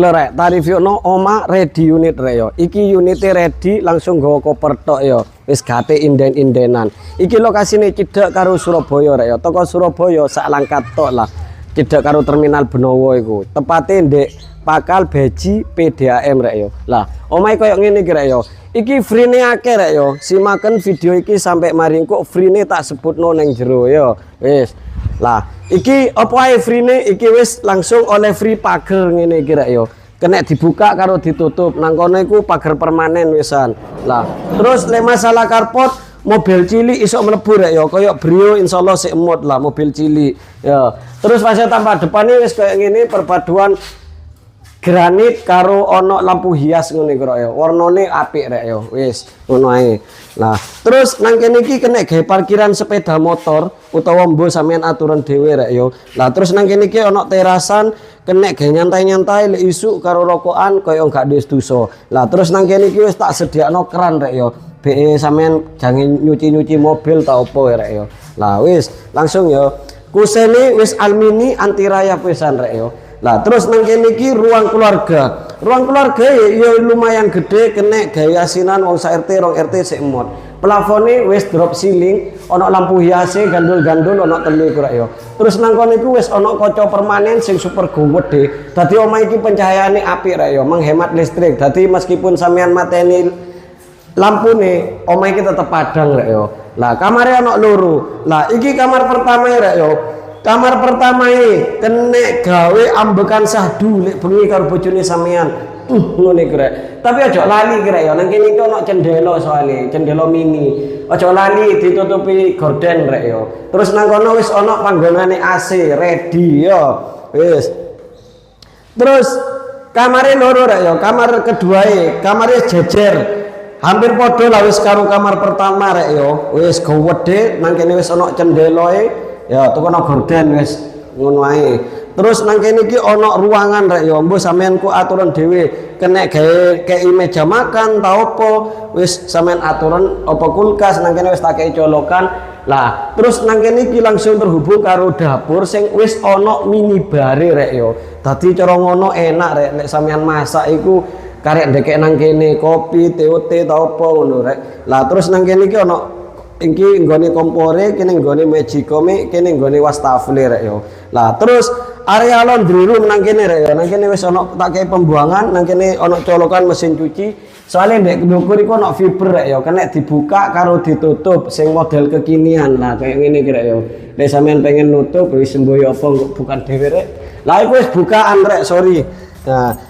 Lho rek, tarif yo no oma ready unit rek yo. Iki unitnya ready langsung nggawa koper tok yo. Wis gate inden-indenan. Iki lokasine cedhak karo Surabaya rek yo. Toko Surabaya sak langkat tok lah. Cedhak karo terminal Benowo iku. Tepate ndek Pakal Beji PDAM rek yo. Lah, omahe koyo ngene iki rek yo. Iki free-ne akeh rek yo. Simaken video iki sampai mari kok free-ne tak sebutno nang jero yo. Wis. Lah, iki apa ae free-ne iki wis langsung oleh free pager ngene iki rek yo. Kena dibuka karo ditutup. Nang kono iku pager permanen wisan. Lah, terus le masalah karpot mobil cilik iso mlebu rek yo. Koyo Brio insyaallah sik emut lah mobil cilik. Ya. Terus pas tambah depannya wis kayak ngene perpaduan granit karo ono lampu hias ngono iku rek yo. Warnane apik rek yo. Wis ngono ae. Nah, terus nang kene iki kena gawe parkiran sepeda motor utawa mbo sampean aturan dhewe rek yo. Lah terus nang kene iki ono terasan kena gawe nyantai-nyantai lek isuk karo rokokan kaya gak duwe dosa. Lah terus nang kene iki wis tak sediakno keran rek yo. Be sampean jangan nyuci-nyuci mobil ta opo rek yo. Lah wis langsung yo. Kusene wis almini anti rayap wisan rek yo. Lah terus nang kene iki ruang keluarga. Ruang keluarga ya lumayan gede kena gaya asinan wong sak RT rong RT sik emot. Plafone wis drop ceiling, ana lampu hiase gandul-gandul ana telu iku rek yo. Terus nang kono iku wis ana kaca permanen sing super gede. Dadi omah iki pencahayaane apik rek yo, menghemat listrik. Dadi meskipun sampean mateni lampune, omah iki tetep padang rek yo. Lah kamare ana loro. Lah iki kamar pertama rek yo. Kamar pertama ini kena gawe ambekan sahdu lek bengi karo bojone sampean. Ngene iki rek. Tapi aja lali iki rek ya. Nang kene iki ana cendela soalé, cendela mini. Aja lali ditutupi gorden rek ya. Terus nang kono wis ana panggonane AC ready ya. Wis. Terus kamare loro rek ya. Kamar keduae, kamare jejer. Hampir padha lah wis karo kamar pertama rek ya. Wis gede, nang kene wis ana cendelae. Ya, tukono gorden wis ngono ae. Terus nang kene iki ana ruangan rek ya, mbok sampean ku aturan dhewe. Kena gawe kei meja makan ta opo, wis sampean aturan apa kulkas nang kene wis tak kei colokan. Lah, terus nang kene iki langsung terhubung karo dapur sing wis ana mini bare rek ya. Dadi cara ngono enak rek nek sampean masak iku karek ndekek nang kene kopi, TOT ta opo ngono rek. Lah terus nang kene iki ana iki nggone kompore, kene nggone magicome, kene nggone wastafel rek yo. Lah terus area laundry room nang kene rek yo. Nang kene wis ana tak kei pembuangan, nang kene ana colokan mesin cuci. Soalnya ndek ndukur iku ana fiber rek yo, kena dibuka karo ditutup sing model kekinian. Nah, kayak ngene iki rek yo. Nek sampean pengen nutup wis semboyo apa bukan dhewe rek. Lah iku wis bukaan rek, sorry. Nah,